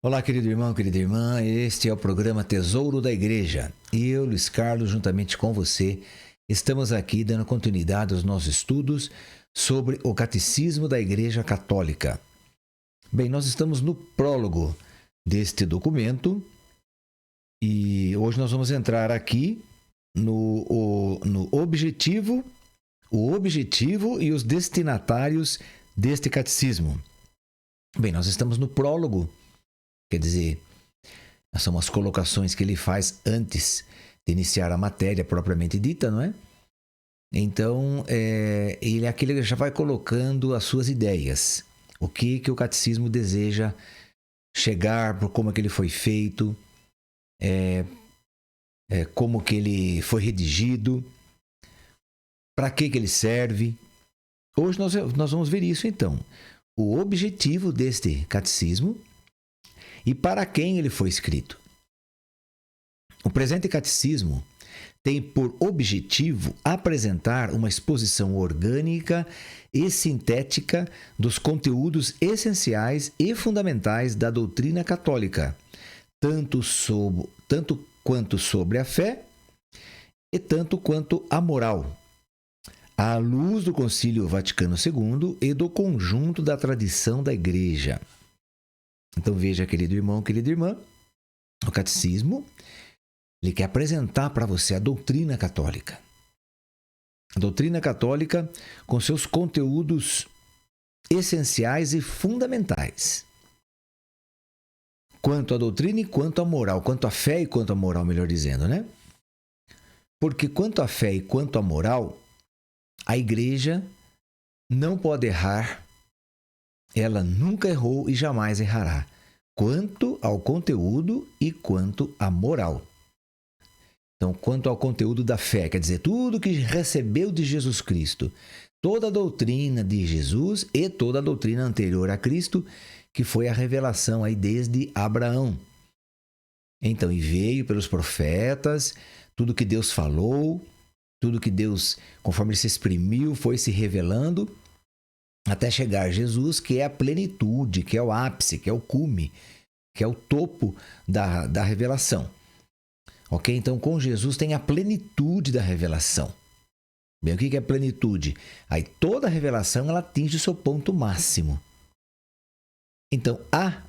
Olá, querido irmão, querida irmã, este é o programa Tesouro da Igreja. E eu, Luiz Carlos, juntamente com você, estamos aqui dando continuidade aos nossos estudos sobre o Catecismo da Igreja Católica. Bem, nós estamos no prólogo deste documento e hoje nós vamos entrar aqui no objetivo e os destinatários deste catecismo. Bem, nós estamos no prólogo. Quer dizer, são as colocações que ele faz antes de iniciar a matéria propriamente dita, não é? Então, aqui ele já vai colocando as suas ideias. O que o catecismo deseja chegar, por como é que ele foi feito, como que ele foi redigido, para que ele serve. Hoje nós vamos ver isso, então. O objetivo deste catecismo e para quem ele foi escrito. O presente catecismo tem por objetivo apresentar uma exposição orgânica e sintética dos conteúdos essenciais e fundamentais da doutrina católica, tanto quanto sobre a fé e tanto quanto a moral, à luz do Concílio Vaticano II e do conjunto da tradição da Igreja. Então veja, querido irmão, querida irmã, o catecismo, ele quer apresentar para você a doutrina católica. A doutrina católica com seus conteúdos essenciais e fundamentais. Quanto à doutrina e quanto à moral, quanto à fé e quanto à moral, melhor dizendo, né? Porque quanto à fé e quanto à moral, a Igreja não pode errar. Ela nunca errou e jamais errará, quanto ao conteúdo e quanto à moral. Então, quanto ao conteúdo da fé, quer dizer, tudo que recebeu de Jesus Cristo, toda a doutrina de Jesus e toda a doutrina anterior a Cristo, que foi a revelação aí desde Abraão. Então, e veio pelos profetas, tudo que Deus falou, tudo que Deus, conforme ele se exprimiu, foi se revelando, até chegar a Jesus, que é a plenitude, que é o ápice, que é o cume, que é o topo da revelação. Ok? Então, com Jesus tem a plenitude da revelação. Bem, o que é a plenitude? Aí toda a revelação ela atinge o seu ponto máximo. Então, a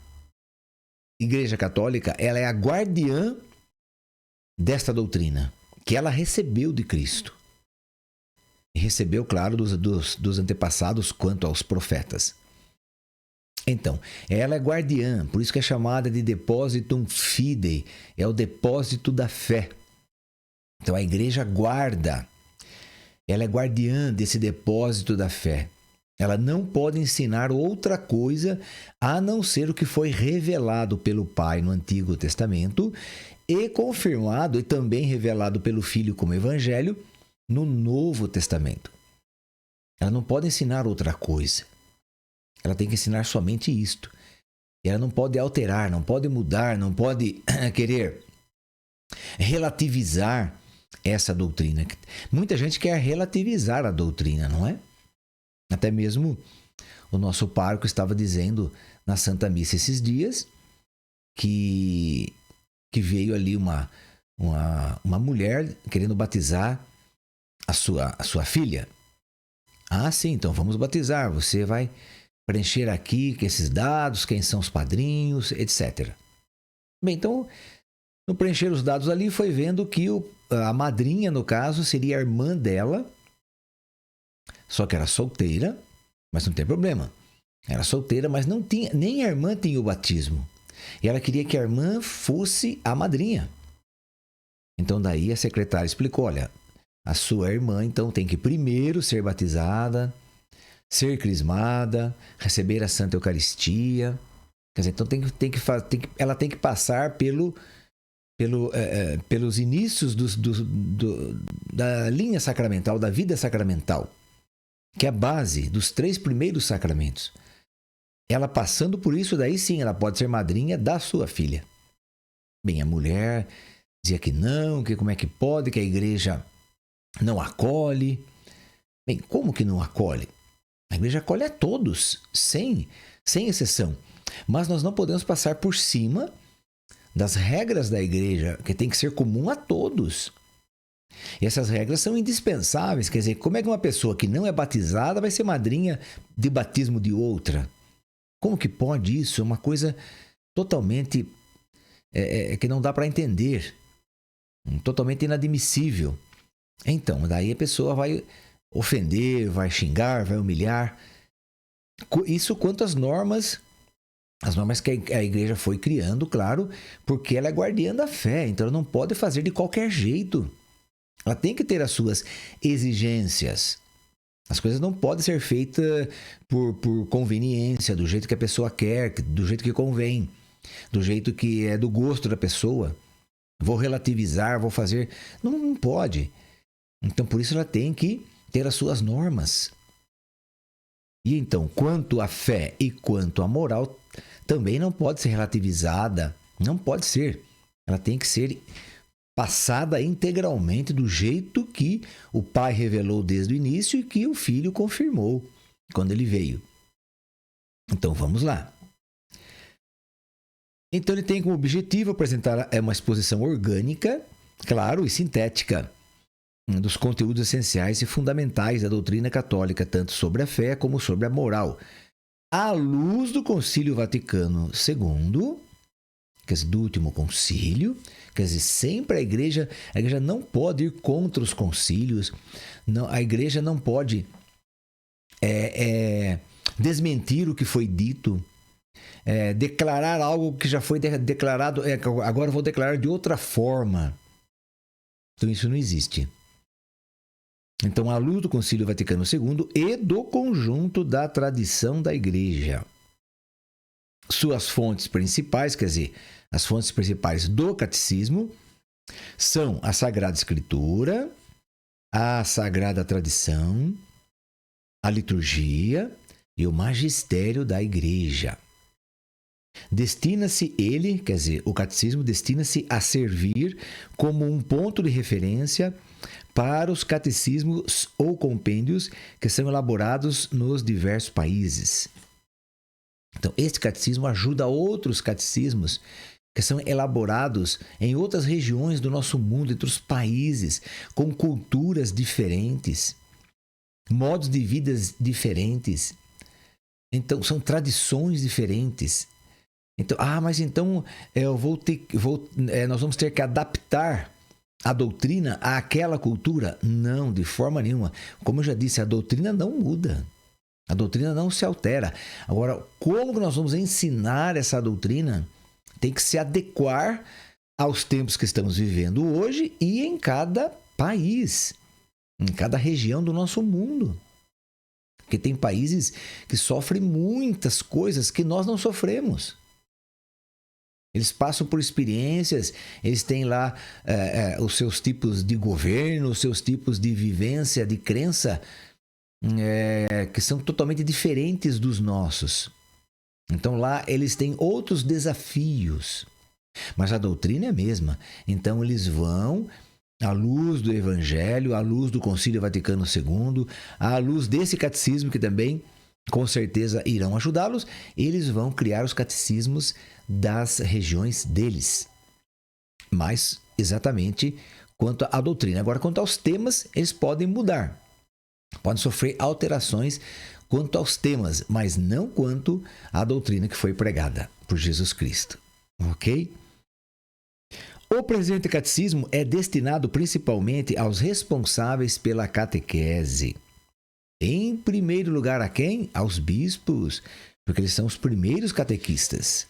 Igreja Católica ela é a guardiã desta doutrina, que ela recebeu de Cristo. E recebeu, claro, dos antepassados quanto aos profetas. Então, ela é guardiã, por isso que é chamada de depositum fidei, é o depósito da fé. Então, a igreja guarda, ela é guardiã desse depósito da fé. Ela não pode ensinar outra coisa a não ser o que foi revelado pelo Pai no Antigo Testamento e confirmado e também revelado pelo Filho como Evangelho no Novo Testamento. Ela não pode ensinar outra coisa. Ela tem que ensinar somente isto. E ela não pode alterar, não pode mudar, não pode querer relativizar essa doutrina. Muita gente quer relativizar a doutrina, não é? Até mesmo o nosso pároco estava dizendo na Santa Missa esses dias que veio ali uma mulher querendo batizar a sua filha. Ah, sim, então vamos batizar. Você vai preencher aqui esses dados, quem são os padrinhos, etc. Bem, então, no preencher os dados ali, foi vendo que a madrinha, no caso, seria a irmã dela, só que era solteira, mas não tem problema. Era solteira, mas não tinha, nem a irmã tinha o batismo. E ela queria que a irmã fosse a madrinha. Então, daí a secretária explicou, olha, a sua irmã, então, tem que primeiro ser batizada, ser crismada, receber a Santa Eucaristia. Quer dizer, então ela tem que passar pelos inícios da linha sacramental, da vida sacramental, que é a base dos 3 primeiros sacramentos. Ela passando por isso, daí sim, ela pode ser madrinha da sua filha. Bem, a mulher dizia que não, que como é que pode, que a igreja não acolhe. Bem, como que não acolhe? A igreja acolhe a todos, sem exceção. Mas nós não podemos passar por cima das regras da igreja, que tem que ser comum a todos. E essas regras são indispensáveis. Quer dizer, como é que uma pessoa que não é batizada vai ser madrinha de batismo de outra? Como que pode isso? É uma coisa totalmente que não dá para entender. Totalmente inadmissível. Então, daí a pessoa vai ofender, vai xingar, vai humilhar. Isso quanto às normas que a igreja foi criando, claro, porque ela é guardiã da fé, então ela não pode fazer de qualquer jeito. Ela tem que ter as suas exigências. As coisas não podem ser feitas por conveniência, do jeito que a pessoa quer, do jeito que convém, do jeito que é do gosto da pessoa. Vou relativizar, vou fazer... Não pode. Então, por isso ela tem que ter as suas normas. E então, quanto à fé e quanto à moral, também não pode ser relativizada. Não pode ser. Ela tem que ser passada integralmente do jeito que o Pai revelou desde o início e que o Filho confirmou quando ele veio. Então, vamos lá. Então, ele tem como objetivo apresentar uma exposição orgânica, claro, e sintética, dos conteúdos essenciais e fundamentais da doutrina católica, tanto sobre a fé como sobre a moral, à luz do Concílio Vaticano II, quer dizer, do último concílio. Quer dizer, sempre a igreja não pode ir contra os concílios, não, a igreja não pode desmentir o que foi dito, declarar algo que já foi declarado, agora eu vou declarar de outra forma. Então isso não existe. Então, à luz do Concílio Vaticano II e do conjunto da tradição da Igreja. Suas fontes principais, quer dizer, as fontes principais do catecismo, são a Sagrada Escritura, a Sagrada Tradição, a liturgia e o magistério da Igreja. Destina-se ele, quer dizer, o catecismo destina-se a servir como um ponto de referência para os catecismos ou compêndios que são elaborados nos diversos países. Então, este catecismo ajuda outros catecismos que são elaborados em outras regiões do nosso mundo, entre os países, com culturas diferentes, modos de vida diferentes. Então, são tradições diferentes. Então, mas então nós vamos ter que adaptar a doutrina àquela cultura? Não, de forma nenhuma. Como eu já disse, a doutrina não muda. A doutrina não se altera. Agora, como que nós vamos ensinar essa doutrina? Tem que se adequar aos tempos que estamos vivendo hoje e em cada país, em cada região do nosso mundo. Porque tem países que sofrem muitas coisas que nós não sofremos. Eles passam por experiências, eles têm lá os seus tipos de governo, os seus tipos de vivência, de crença, que são totalmente diferentes dos nossos. Então lá eles têm outros desafios, mas a doutrina é a mesma. Então eles vão, à luz do Evangelho, à luz do Concílio Vaticano II, à luz desse catecismo que também com certeza irão ajudá-los, eles vão criar os catecismos das regiões deles. Mas exatamente quanto à doutrina. Agora, quanto aos temas, eles podem mudar. Podem sofrer alterações quanto aos temas, mas não quanto à doutrina que foi pregada por Jesus Cristo. Ok? O presente catecismo é destinado principalmente aos responsáveis pela catequese. Em primeiro lugar, a quem? Aos bispos, porque eles são os primeiros catequistas.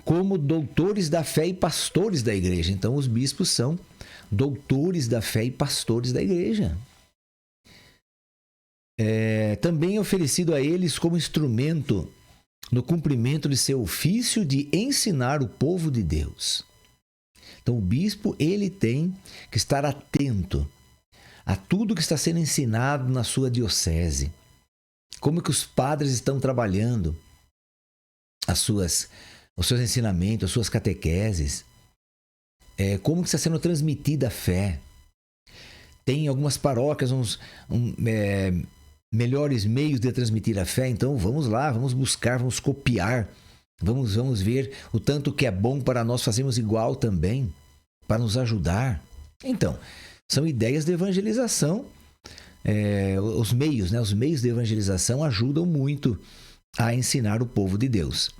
Como doutores da fé e pastores da igreja. Então, os bispos são doutores da fé e pastores da igreja. Também é oferecido a eles como instrumento no cumprimento de seu ofício de ensinar o povo de Deus. Então, o bispo, ele tem que estar atento a tudo que está sendo ensinado na sua diocese. Como que os padres estão trabalhando os seus ensinamentos, as suas catequeses. Como que está sendo transmitida a fé. Tem algumas paróquias, melhores meios de transmitir a fé. Então vamos lá, vamos buscar, vamos copiar, vamos ver o tanto que é bom para nós fazermos igual também, para nos ajudar. Então, são ideias de evangelização. Os meios, né? Os meios de evangelização ajudam muito a ensinar o povo de Deus.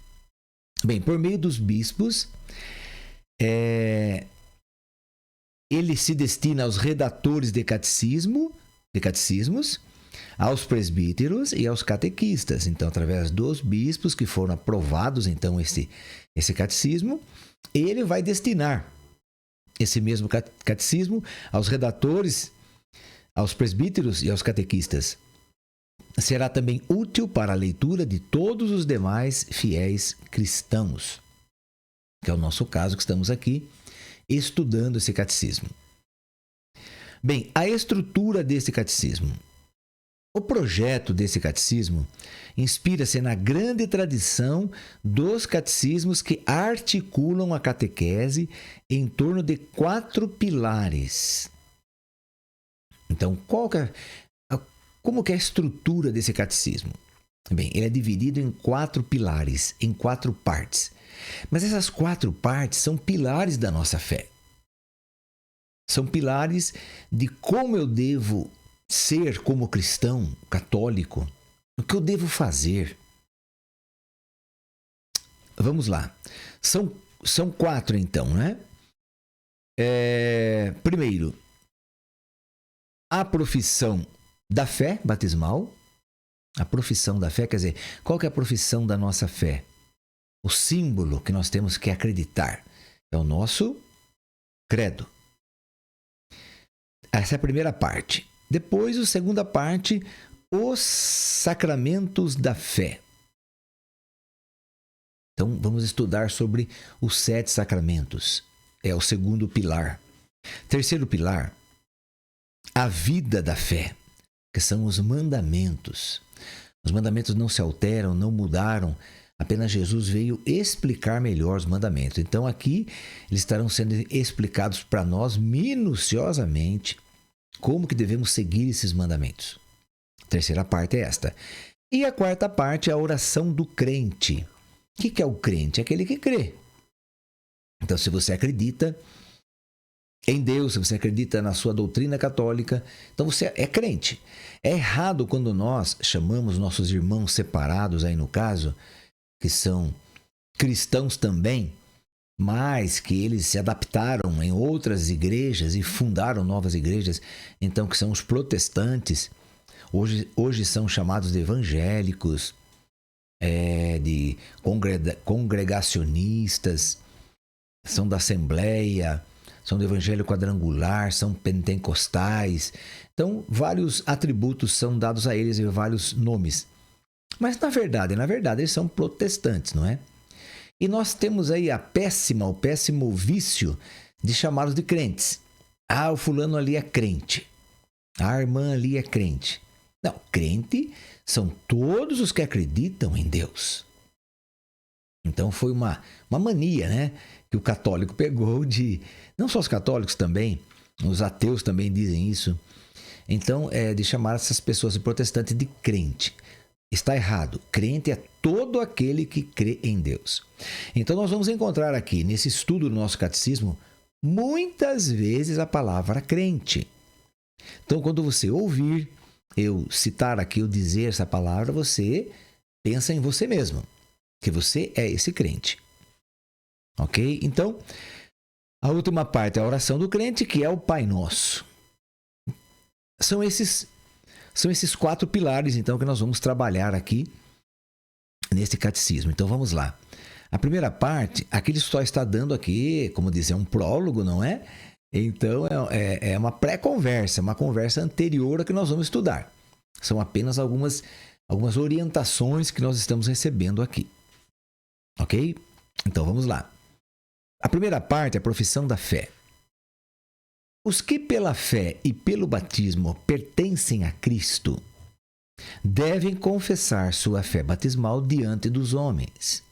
Bem, por meio dos bispos, ele se destina aos redatores de catecismos, aos presbíteros e aos catequistas. Então, através dos bispos que foram aprovados, então, esse catecismo, ele vai destinar esse mesmo catecismo aos redatores, aos presbíteros e aos catequistas. Será também útil para a leitura de todos os demais fiéis cristãos, que é o nosso caso, que estamos aqui estudando esse catecismo. Bem, a estrutura desse catecismo. O projeto desse catecismo inspira-se na grande tradição dos catecismos que articulam a catequese em torno de 4 pilares. Então, como que é a estrutura desse catecismo? Bem, ele é dividido em 4 pilares, em 4 partes. Mas essas 4 partes são pilares da nossa fé. São pilares de como eu devo ser como cristão, católico. O que eu devo fazer? Vamos lá. São 4, então, né? Primeiro, a profissão da fé batismal. A profissão da fé, quer dizer, qual que é a profissão da nossa fé? O símbolo que nós temos que acreditar é o nosso credo. Essa é a primeira parte. Depois, a segunda parte, os sacramentos da fé. Então, vamos estudar sobre os 7 sacramentos. É o segundo pilar. Terceiro pilar, a vida da fé, que são os mandamentos. Os mandamentos não se alteram, não mudaram. Apenas Jesus veio explicar melhor os mandamentos. Então, aqui, eles estarão sendo explicados para nós minuciosamente como que devemos seguir esses mandamentos. A terceira parte é esta. E a quarta parte é a oração do crente. O que é o crente? É aquele que crê. Então, se você acredita em Deus, se você acredita na sua doutrina católica, então você é crente. É errado quando nós chamamos nossos irmãos separados, aí no caso, que são cristãos também, mas que eles se adaptaram em outras igrejas e fundaram novas igrejas, então que são os protestantes, hoje são chamados de evangélicos, de congregacionistas, são da Assembleia, são do Evangelho Quadrangular, são pentecostais. Então, vários atributos são dados a eles e vários nomes. Mas, na verdade, eles são protestantes, não é? E nós temos aí o péssimo vício de chamá-los de crentes. Ah, o fulano ali é crente. A irmã ali é crente. Não, crente são todos os que acreditam em Deus. Então foi uma mania, né? Que o católico pegou de... Não só os católicos também, os ateus também dizem isso. Então, de chamar essas pessoas de protestantes de crente. Está errado. Crente é todo aquele que crê em Deus. Então, nós vamos encontrar aqui, nesse estudo do nosso catecismo, muitas vezes a palavra crente. Então, quando você ouvir eu citar aqui, eu dizer essa palavra, você pensa em você mesmo, que você é esse crente. Ok? Então, a última parte é a oração do crente, que é o Pai Nosso. São esses 4 pilares, então, que nós vamos trabalhar aqui nesse catecismo. Então, vamos lá. A primeira parte, aqui ele só está dando aqui, como dizer, um prólogo, não é? Então, é uma pré-conversa, uma conversa anterior a que nós vamos estudar. São apenas algumas orientações que nós estamos recebendo aqui. Ok? Então, vamos lá. A primeira parte é a profissão da fé. Os que pela fé e pelo batismo pertencem a Cristo devem confessar sua fé batismal diante dos homens.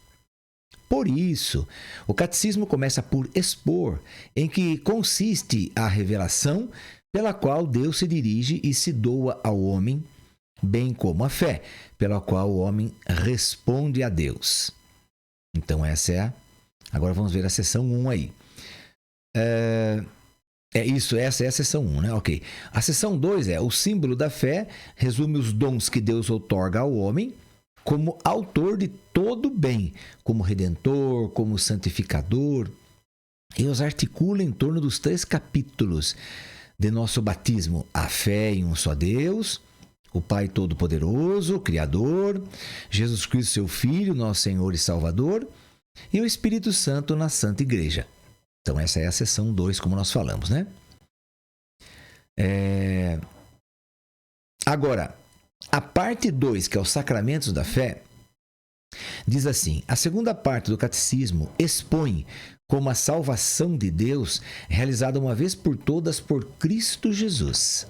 Por isso, o catecismo começa por expor em que consiste a revelação pela qual Deus se dirige e se doa ao homem, bem como a fé, pela qual o homem responde a Deus. Então essa é agora vamos ver a seção 1 aí. Essa é a seção 1, né? Ok. A seção 2 o símbolo da fé, resume os dons que Deus outorga ao homem como autor de todo bem, como redentor, como santificador, e os articula em torno dos 3 capítulos de nosso batismo: a fé em um só Deus, o Pai Todo-Poderoso, Criador, Jesus Cristo, seu Filho, nosso Senhor e Salvador, e o Espírito Santo na Santa Igreja. Então essa é a seção 2, como nós falamos, né? Agora, a parte 2, que é os sacramentos da fé, diz assim: a segunda parte do catecismo expõe como a salvação de Deus realizada uma vez por todas por Cristo Jesus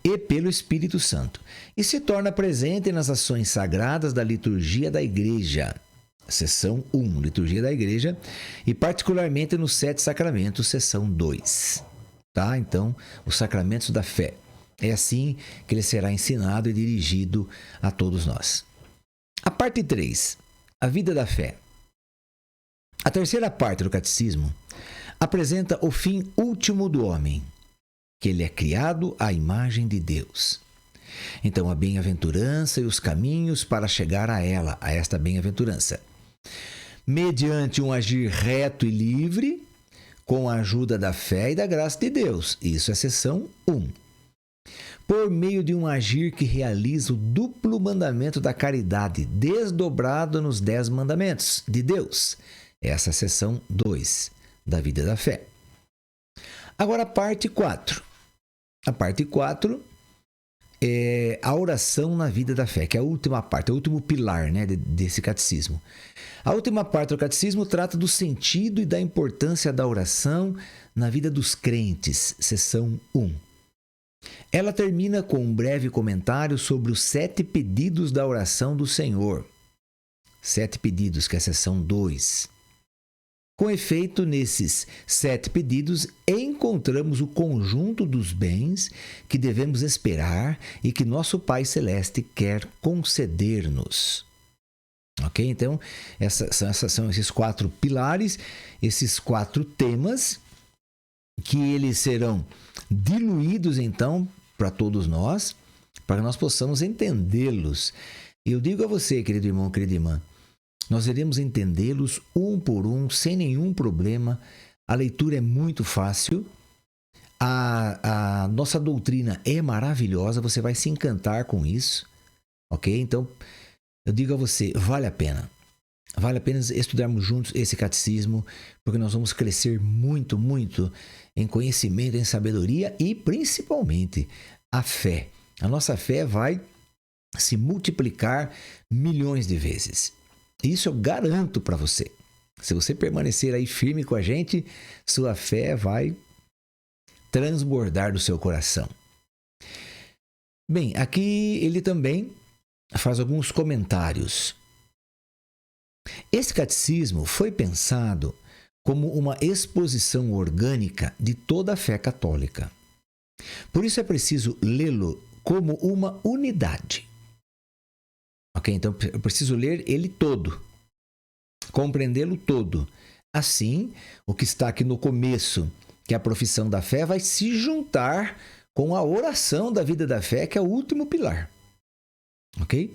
e pelo Espírito Santo, e se torna presente nas ações sagradas da liturgia da Igreja. Seção 1, liturgia da Igreja, e particularmente nos 7 sacramentos, seção 2. Tá? Então, os sacramentos da fé. É assim que ele será ensinado e dirigido a todos nós. A parte 3, a vida da fé. A terceira parte do catecismo apresenta o fim último do homem, que ele é criado à imagem de Deus. Então, a bem-aventurança e os caminhos para chegar a ela, a esta bem-aventurança, mediante um agir reto e livre, com a ajuda da fé e da graça de Deus. Isso é seção 1. Por meio de um agir que realiza o duplo mandamento da caridade, desdobrado nos 10 mandamentos de Deus. Essa é a seção 2 da vida da fé. Agora a parte 4. A parte 4 é a oração na vida da fé, que é a última parte, o último pilar, né, desse catecismo. A última parte do catecismo trata do sentido e da importância da oração na vida dos crentes, seção 1. Ela termina com um breve comentário sobre os 7 pedidos da oração do Senhor. 7 pedidos, que é a seção 2. Com efeito, nesses 7 pedidos, encontramos o conjunto dos bens que devemos esperar e que nosso Pai Celeste quer conceder-nos. Ok? Então, são esses 4 pilares, esses 4 temas, que eles serão diluídos, então, para todos nós, para que nós possamos entendê-los. E eu digo a você, querido irmão, querida irmã, nós iremos entendê-los um por um, sem nenhum problema. A leitura é muito fácil. A nossa doutrina é maravilhosa, você vai se encantar com isso. Ok? Então, eu digo a você, vale a pena. Vale a pena estudarmos juntos esse catecismo, porque nós vamos crescer muito, muito em conhecimento, em sabedoria e, principalmente, a fé. A nossa fé vai se multiplicar milhões de vezes. Isso eu garanto para você. Se você permanecer aí firme com a gente, sua fé vai transbordar do seu coração. Bem, aqui ele também faz alguns comentários. Esse catecismo foi pensado como uma exposição orgânica de toda a fé católica. Por isso é preciso lê-lo como uma unidade. Ok? Então eu preciso ler ele todo, compreendê-lo todo. Assim, o que está aqui no começo, que é a profissão da fé, vai se juntar com a oração da vida da fé, que é o último pilar. Ok?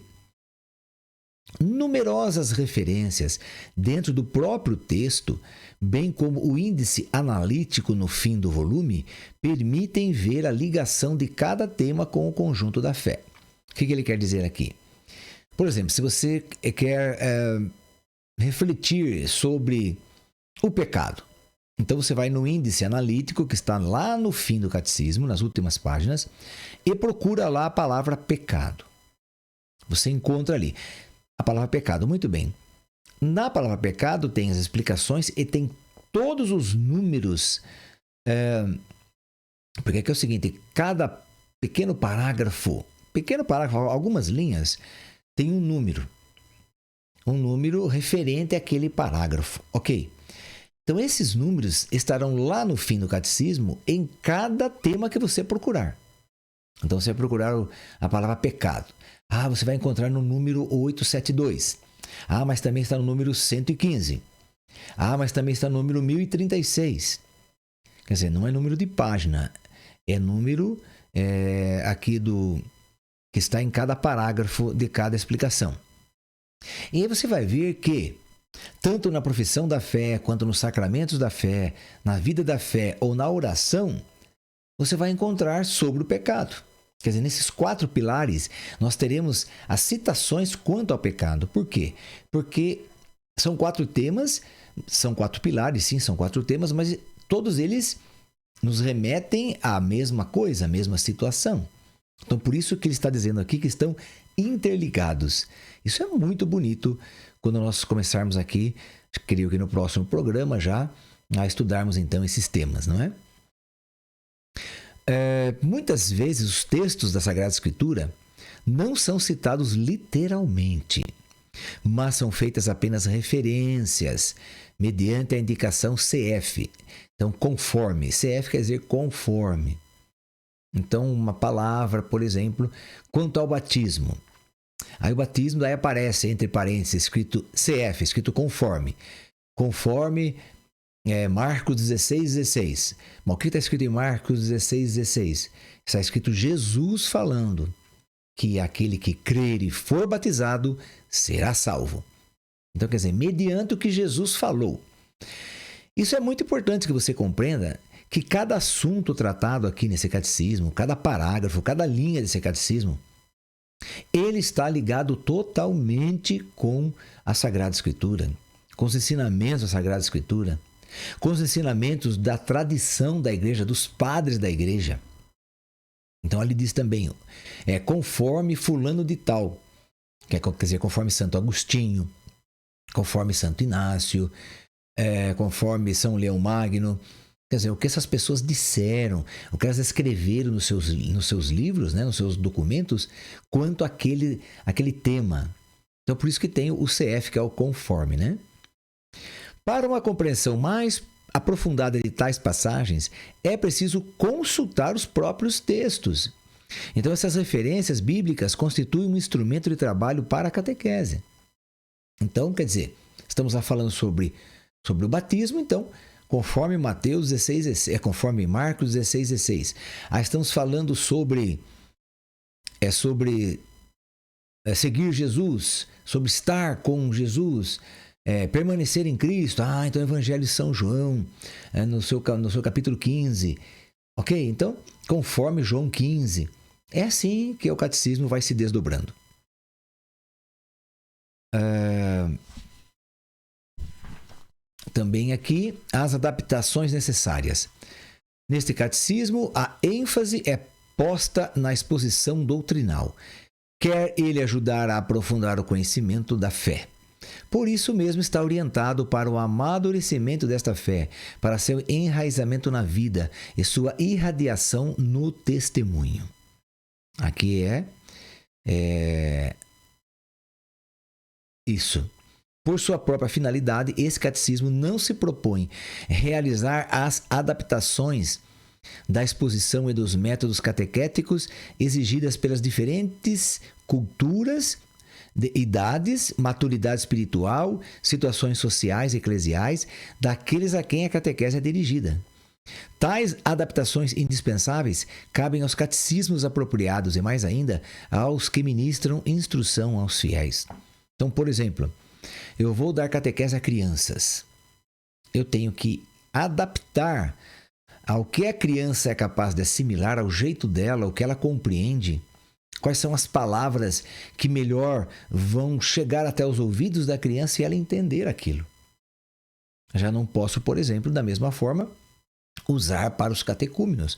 Numerosas referências dentro do próprio texto, bem como o índice analítico no fim do volume, permitem ver a ligação de cada tema com o conjunto da fé. O que ele quer dizer aqui? Por exemplo, se você quer refletir sobre o pecado, então você vai no índice analítico que está lá no fim do catecismo, nas últimas páginas, e procura lá a palavra pecado. Você encontra ali a palavra pecado. Muito bem. Na palavra pecado tem as explicações e tem todos os números. Porque aqui é o seguinte, cada pequeno parágrafo, algumas linhas, tem um número referente àquele parágrafo, ok? Então esses números estarão lá no fim do catecismo em cada tema que você procurar. Então você vai procurar a palavra pecado. Você vai encontrar no número 872. Mas também está no número 115. Mas também está no número 1036. Quer dizer, não é número de página, é número aqui que está em cada parágrafo de cada explicação. E aí você vai ver que, tanto na profissão da fé, quanto nos sacramentos da fé, na vida da fé ou na oração, você vai encontrar sobre o pecado. Quer dizer, nesses 4 pilares, nós teremos as citações quanto ao pecado. Por quê? Porque são 4 temas, são 4 pilares, sim, são 4 temas, mas todos eles nos remetem à mesma coisa, à mesma situação. Então, por isso que ele está dizendo aqui que estão interligados. Isso é muito bonito quando nós começarmos aqui, creio que no próximo programa já, a estudarmos então esses temas, não é? Muitas vezes os textos da Sagrada Escritura não são citados literalmente, mas são feitas apenas referências mediante a indicação CF. Então, conforme. CF quer dizer conforme. Então, uma palavra, por exemplo, quanto ao batismo. Aí o batismo daí aparece entre parênteses, escrito CF, escrito conforme. Conforme Marcos 16:16. Mas o que está escrito em Marcos 16:16? Está escrito Jesus falando que aquele que crer e for batizado será salvo. Então, quer dizer, mediante o que Jesus falou. Isso é muito importante que você compreenda que cada assunto tratado aqui nesse catecismo, cada parágrafo, cada linha desse catecismo, ele está ligado totalmente com a Sagrada Escritura, com os ensinamentos da Sagrada Escritura, com os ensinamentos da tradição da igreja, dos padres da igreja. Então, ele diz também, conforme fulano de tal, quer dizer, conforme Santo Agostinho, conforme Santo Inácio, conforme São Leão Magno. Quer dizer, o que essas pessoas disseram, o que elas escreveram nos seus livros, né, nos seus documentos, quanto àquele tema. Então, por isso que tem o CF, que é o conforme, né? Para uma compreensão mais aprofundada de tais passagens, é preciso consultar os próprios textos. Então, essas referências bíblicas constituem um instrumento de trabalho para a catequese. Então, quer dizer, estamos lá falando sobre o batismo, então, conforme Mateus 16, conforme Marcos 16:16. Aí estamos falando sobre seguir Jesus, sobre estar com Jesus, permanecer em Cristo. Então o Evangelho de São João, no seu capítulo 15. Ok? Então, conforme João 15. É assim que o catecismo vai se desdobrando. Também aqui as adaptações necessárias. Neste catecismo, a ênfase é posta na exposição doutrinal. Quer ele ajudar a aprofundar o conhecimento da fé. Por isso mesmo está orientado para o amadurecimento desta fé, para seu enraizamento na vida e sua irradiação no testemunho. Aqui isso. Por sua própria finalidade, esse catecismo não se propõe realizar as adaptações da exposição e dos métodos catequéticos exigidas pelas diferentes culturas, idades, maturidade espiritual, situações sociais e eclesiais daqueles a quem a catequese é dirigida. Tais adaptações indispensáveis cabem aos catecismos apropriados e, mais ainda, aos que ministram instrução aos fiéis. Então, por exemplo, eu vou dar catequese a crianças. Eu tenho que adaptar ao que a criança é capaz de assimilar, ao jeito dela, ao que ela compreende. Quais são as palavras que melhor vão chegar até os ouvidos da criança e ela entender aquilo. Já não posso, por exemplo, da mesma forma, usar para os catecúmenos.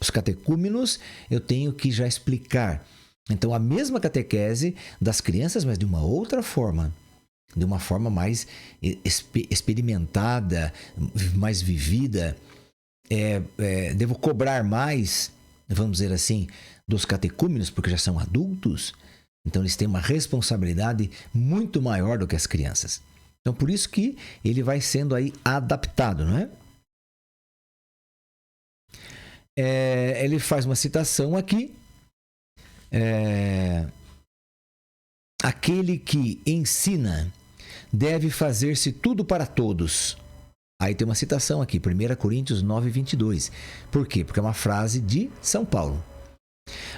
Os catecúmenos eu tenho que já explicar. Então, a mesma catequese das crianças, mas de uma outra forma. De uma forma mais experimentada, mais vivida. Devo cobrar mais, vamos dizer assim, dos catecúmenos, porque já são adultos. Então, eles têm uma responsabilidade muito maior do que as crianças. Então, por isso que ele vai sendo aí adaptado, não é? ele faz uma citação aqui. Aquele que ensina deve fazer-se tudo para todos. Aí tem uma citação aqui, 1 Coríntios 9, 22. Por quê? Porque é uma frase de São Paulo.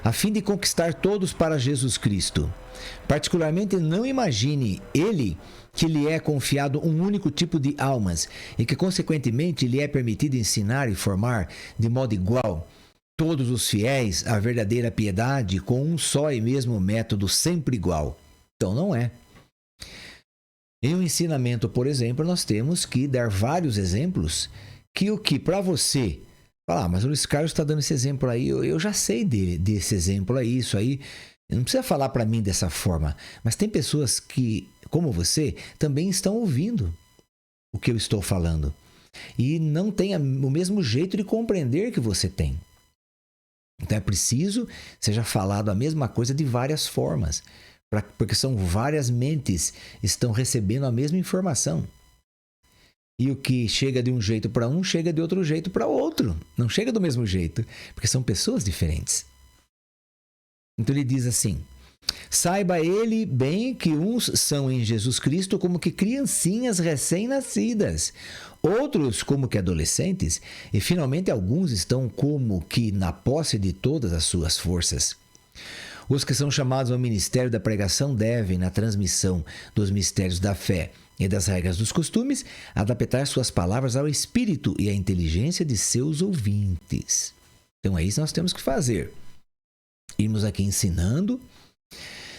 A fim de conquistar todos para Jesus Cristo. Particularmente, não imagine ele que lhe é confiado um único tipo de almas e que, consequentemente, lhe é permitido ensinar e formar de modo igual todos os fiéis à verdadeira piedade com um só e mesmo método sempre igual. Então, não é. Em um ensinamento, por exemplo, nós temos que dar vários exemplos que o que para você... mas o Luiz Carlos está dando esse exemplo aí, eu já sei desse exemplo aí, isso aí. Não precisa falar para mim dessa forma. Mas tem pessoas que, como você, também estão ouvindo o que eu estou falando. E não têm o mesmo jeito de compreender que você tem. Então é preciso seja falado a mesma coisa de várias formas. Porque são várias mentes que estão recebendo a mesma informação. E o que chega de um jeito para um, chega de outro jeito para outro. Não chega do mesmo jeito, porque são pessoas diferentes. Então ele diz assim: saiba ele bem que uns são em Jesus Cristo como que criancinhas recém-nascidas, outros como que adolescentes, e finalmente alguns estão como que na posse de todas as suas forças. Os que são chamados ao ministério da pregação devem, na transmissão dos mistérios da fé e das regras dos costumes, adaptar suas palavras ao espírito e à inteligência de seus ouvintes. Então é isso que nós temos que fazer. Irmos aqui ensinando.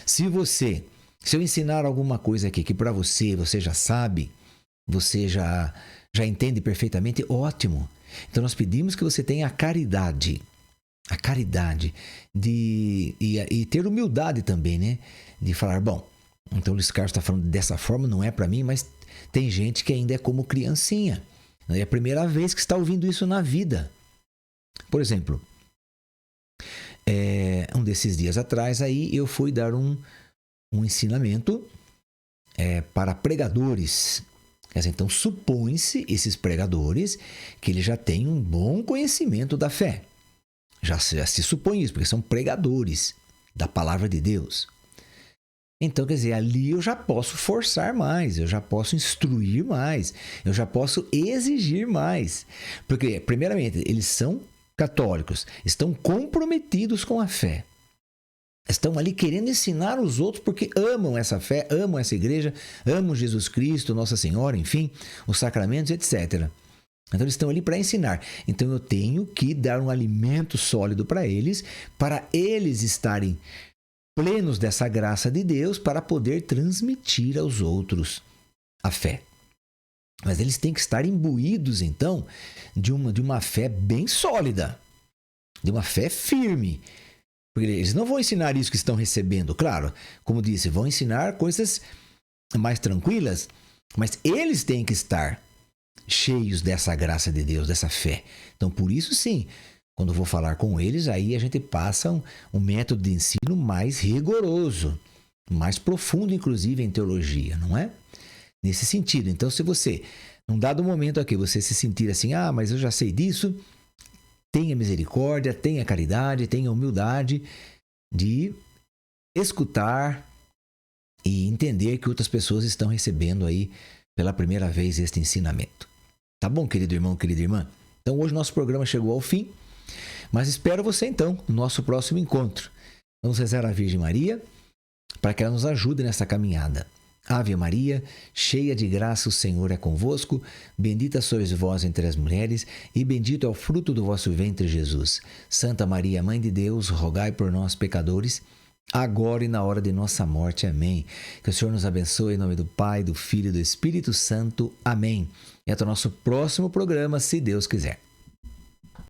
Se eu ensinar alguma coisa aqui que para você já sabe, você já entende perfeitamente, ótimo. Então nós pedimos que você tenha a caridade e ter humildade também, né? De falar, bom, então o Luiz Carlos está falando dessa forma, não é para mim, mas tem gente que ainda é como criancinha. É a primeira vez que está ouvindo isso na vida. Por exemplo, um desses dias atrás aí eu fui dar um ensinamento para pregadores. Quer dizer, então supõe-se esses pregadores que eles já têm um bom conhecimento da fé. Já se supõe isso, porque são pregadores da palavra de Deus. Então, quer dizer, ali eu já posso forçar mais, eu já posso instruir mais, eu já posso exigir mais. Porque, primeiramente, eles são católicos, estão comprometidos com a fé. Estão ali querendo ensinar os outros porque amam essa fé, amam essa igreja, amam Jesus Cristo, Nossa Senhora, enfim, os sacramentos, etc. Então eles estão ali para ensinar. Então eu tenho que dar um alimento sólido para eles estarem plenos dessa graça de Deus para poder transmitir aos outros a fé. Mas eles têm que estar imbuídos então de uma fé bem sólida, de uma fé firme. Porque eles não vão ensinar isso que estão recebendo, claro, como disse, vão ensinar coisas mais tranquilas, mas eles têm que estar cheios dessa graça de Deus, dessa fé. Então, por isso, sim, quando eu vou falar com eles, aí a gente passa um método de ensino mais rigoroso, mais profundo, inclusive, em teologia, não é? Nesse sentido. Então, se você, num dado momento aqui, você se sentir assim, mas eu já sei disso, tenha misericórdia, tenha caridade, tenha humildade de escutar e entender que outras pessoas estão recebendo aí pela primeira vez este ensinamento. Tá bom, querido irmão, querida irmã? Então hoje nosso programa chegou ao fim, mas espero você então no nosso próximo encontro. Vamos rezar a Virgem Maria para que ela nos ajude nessa caminhada. Ave Maria, cheia de graça, o Senhor é convosco. Bendita sois vós entre as mulheres e bendito é o fruto do vosso ventre, Jesus. Santa Maria, Mãe de Deus, rogai por nós, pecadores, agora e na hora de nossa morte. Amém. Que o Senhor nos abençoe em nome do Pai, do Filho e do Espírito Santo. Amém. E até o nosso próximo programa, se Deus quiser.